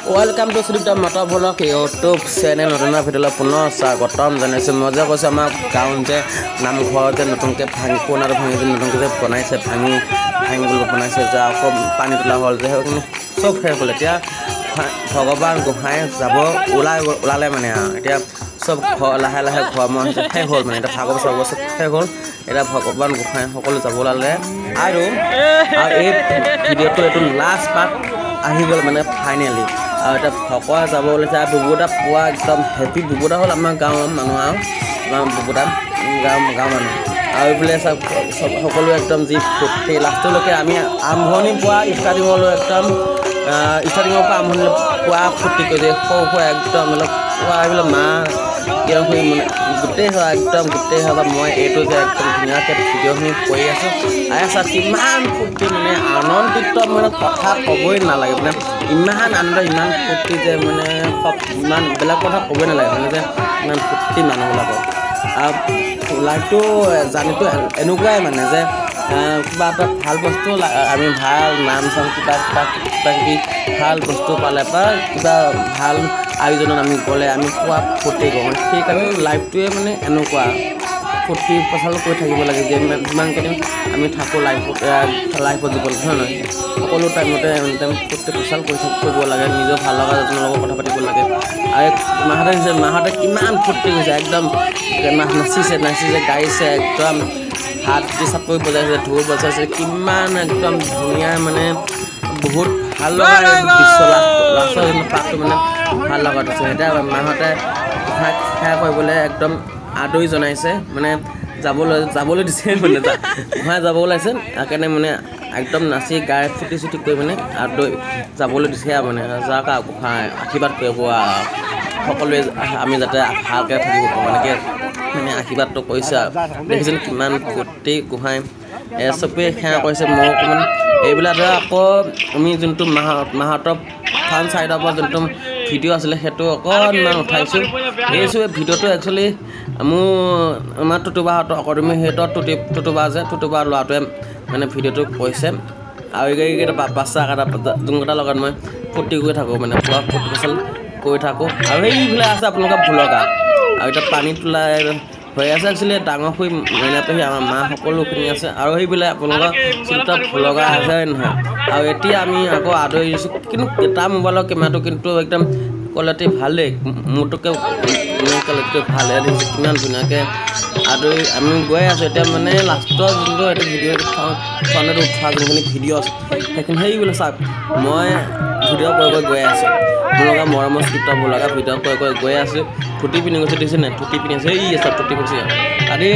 Welcome to Sudipta मटर blog YouTube channel नतुन video पुनः स्वागतम जानाइছো मजा কৈছো আমাৰ গাঁও যে নামঘৰ যে নতুনকৈ ভাঙি কোণাৰ ভাঙি যে নতুনকৈ যে বনাইছে ভাঙি বনাইছে যে আকৌ পানী তোলা হ'ল যে চব শেষ হ'ল এতিয়া ভগৱান গোহাঁই যাব ওলালে মানে এতিয়া সব লাহে লাহে ঘৰ মন শেষ হ'ল মানে এটা ভাগৱত চব শেষ হ'ল এটা ভগৱান গোহাঁই সকলো যাব ওলালে আৰু এই ভিডিঅ'টো এইটো লাষ্ট পাৰ্ট আহি গ'ল মানে ফাইনেলি এটা ভকৱা যাব ওলাইছে আৰু বুবুদা পোৱা একদম হেপী বুবুদা হ'ল আমাৰ গাঁৱৰ মানুহ আৰু বুবুদা গাঁও মানুহ আৰু এইফালে চব সকলো একদম যি ফূৰ্তি লাষ্টলৈকে আমি আৰম্ভণি পোৱা ষ্টাৰ্টিঙলৈ একদম ষ্টাৰ্টিঙৰ পৰা আৰম্ভণি পোৱা ফূৰ্তি কৰি সৰু একদম অলপ পোৱা এইবিলাক মা কিয় মানে গোটেই হয় একদম গোটেই হয় মই এইটো যে একদম ধুনীয়াকৈ ভিডিঅ'খিনি কৰি আছোঁ চাওক কিমান ফূৰ্তি মানে আনন্দিত মানে কথা ক'বই নালাগে মানে ইমান আনন্দ ইমান ফূৰ্তি যে মানে ইমান বেলেগ কথা ক'বই নালাগে মানে যে ইমান ফূৰ্তি মানুহবিলাকৰ লাইফটো জানিতো এনেকুৱাই মানে যে কিবা এটা ভাল বস্তু আমি ভাল নাম চাম কিবা কিবি ভাল বস্তু পালে বা কিবা ভাল আয়োজনত আমি গ'লে আমি খোৱা ফূৰ্তি কৰোঁ সেইকাৰণে লাইফটোৱে মানে এনেকুৱা ফূৰ্তি প্ৰচাৰ কৰি থাকিব লাগে যে যিমানকেইদিন আমি থাকোঁ লাইফত জীৱনত হয় নহয় সকলো টাইমতে ফূৰ্তি প্ৰচাৰ কৰিব লাগে নিজৰ ভাল লগা এজনৰ লগত কথা পাতিব লাগে আৰু মাহঁতে কিমান ফূৰ্তি কৰিছে একদম নাচিছে গাইছে একদম হাত দি চাপৰি বজাইছে ঢোল বজাইছে কিমান একদম ধুনীয়া মানে বহুত ভাল লগা দৃশ্য লাষ্টৰ পাৰ্টটো মানে ভাল লগা দিছে এতিয়া মাহঁতে সেয়া কৰিবলৈ একদম আদৰি জনাইছে মানে যাবলৈ দিছে মানে গোহাঁই যাব ওলাইছে সেইকাৰণে মানে একদম নাচি গাই ফুটি চুটি কৰি মানে আদৰি যাবলৈ দিছে আৰু মানে যাক গোহাঁই আশীৰ্বাদ কৰিব সকলোৱে আমি যাতে ভালকৈ থাকিব পাৰোঁ এনেকৈ মানে আশীৰ্বাদটো কৰিছে আৰু দেখিছেন কিমান ফূৰ্তি গোহাঁই চবেই সেৱা কৰিছে মই অকণমান এইবিলাক আকৌ আমি যোনটো মাহঁতৰ ফ্ৰণ্ট ছাইডৰ পৰা যোনটো ভিডিঅ' আছিলে সেইটো অকণমান উঠাইছোঁ এইছোঁ ভিডিঅ'টো একচুৱেলি আমাৰ টুটুবাহঁতৰ অকডমি সিহঁতৰ টুটুবা যে টুটুবা ল'ৰাটোৱে মানে ভিডিঅ'টো কৈছে আৰু এইকেইটা বাচ্চা যোনকেইটাৰ লগত মই ফূৰ্তি কৰি থাকোঁ মানে পুৰা ফূৰ্তি পচাল কৰি থাকোঁ আৰু সেইফালে আছে আপোনালোকৰ ভুলকা আৰু এতিয়া পানী তোলা হৈ আছে একচুৱেলি ডাঙৰ হৈ মইনা পেহী আমাৰ মা সকলোখিনি আছে আৰু সেইবিলাক আপোনালোকৰ চিন্তা ভুলকা আছে নহয় আৰু এতিয়া আমি আকৌ আদৰি দিছোঁ কিন্তু তাৰ মোবাইলৰ কেমেৰাটো কিন্তু একদম কোৱালিটি ভালেই মোৰটোকে কোৱালিটিটো ভালে দেখিছোঁ কিমান ধুনীয়াকৈ আদৰি আমি গৈ আছোঁ এতিয়া মানে লাষ্টৰ যোনটো এইটো ভিডিঅ' ফোনত উঠোৱা যোনখিনি ভিডিঅ' আছে সেইখিনি সেইবিলাক চাওক মই ভিডিঅ' কৰি গৈ আছোঁ আপোনালোকৰ মৰমৰ চিত্ৰ ভুলকা ভিডিঅ' কৰি গৈ আছোঁ টুটি পিন্ধি গৈছে দেখিছে নাই টুটি পিন্ধি আছে এই চব টুটি পিন্ধি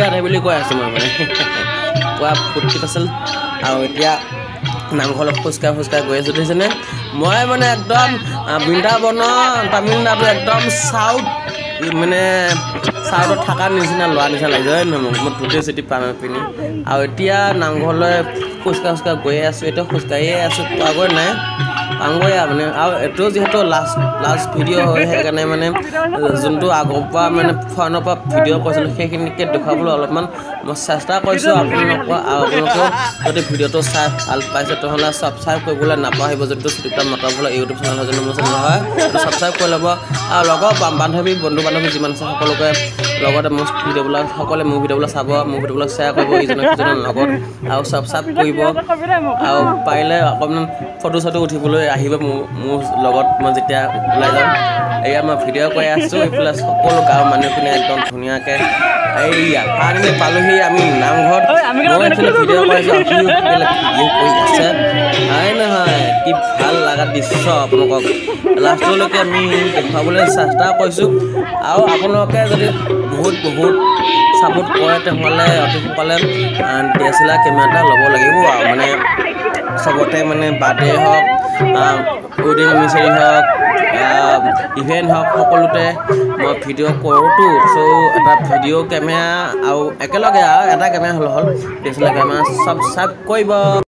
আধে বুলি কৈ আছোঁ মই মানে পুৰা ফূৰ্তি আছিল আৰু এতিয়া নামঘৰত খোজকাঢ়ি গৈ আছোঁ দেখিছেনে মই মানে একদম বৃন্দাবনৰ তামিলনাডু একদম চাউথ মানে চাউথত থকাৰ নিচিনা লোৱা নিচিনা লাগিছে হয় নহয় মই টুটি চুটি পিন্ধি আৰু এতিয়া নামঘৰলৈ খোজকাঢ়ি গৈ আছোঁ এতিয়া খোজকাঢ়িয়ে আছোঁ পোৱাগৈ নাই পাংগৈ মানে আৰু এইটো যিহেতু লাষ্ট ভিডিঅ' হয় সেইকাৰণে মানে যোনটো আগৰ পৰা মানে ফোনৰ পৰা ভিডিঅ' কৰিছিলোঁ সেইখিনিকে দেখুৱাবলৈ অলপমান মই চেষ্টা কৰিছোঁ আপোনালোকেও যদি ভিডিঅ'টো চাই ভাল পাইছে তেনেহ'লে ছাবস্ক্ৰাইব কৰিবলৈ নাপাহৰিব যোনটো Sudipta motor blog YouTube channel হয় যোনটো মোৰ চেনেল হয় সেইটো ছাবস্ক্ৰাইব কৰি ল'ব আৰু লগৰ বন্ধু বান্ধৱী যিমান আছে সকলোকে লগতে মোৰ ভিডিঅ'বিলাক সকলোৱে মোৰ ভিডিঅ'বিলাক চাব মোৰ ভিডিঅ'বিলাক শ্বেয়াৰ কৰিব ইজনে সিজনৰ লগত আৰু ছাবস্ক্ৰাইব কৰিব আৰু পাৰিলে অকণমান ফটো চটো উঠিবলৈ আহিব মোৰ লগত মই যেতিয়া ওলাই যাম এয়া মই ভিডিঅ' কৰি আছোঁ এইফালে সকলো গাঁৱৰ মানুহখিনি একদম ধুনীয়াকৈ এইয়া পানী পালোহি আমি নামঘৰত মই এইফালে ভিডিঅ' কৰিছোঁ ভিডিঅ' কৰি আছে হয় নহয় কি ভাল লগা দৃশ্য আপোনালোকক লাষ্টলৈকে আমি দেখুৱাবলৈ চেষ্টা কৰিছোঁ আৰু আপোনালোকে যদি বহুত ছাপোৰ্ট কৰে তেনেহ'লে অতি সোনকালে DSLR কেমেৰা এটা ল'ব লাগিব আৰু মানে চবতে মানে বাৰ্থডে হওক ৱেডিং এনিভাৰ্চাৰী হওক ইভেণ্ট হওক সকলোতে মই ভিডিঅ' কৰোঁতো চ' এটা ভিডিঅ' কেমেৰা আৰু একেলগে আৰু এটা কেমেৰা হ'ল DSLR কেমেৰা ছাবস্ক্ৰাইব কৰিব।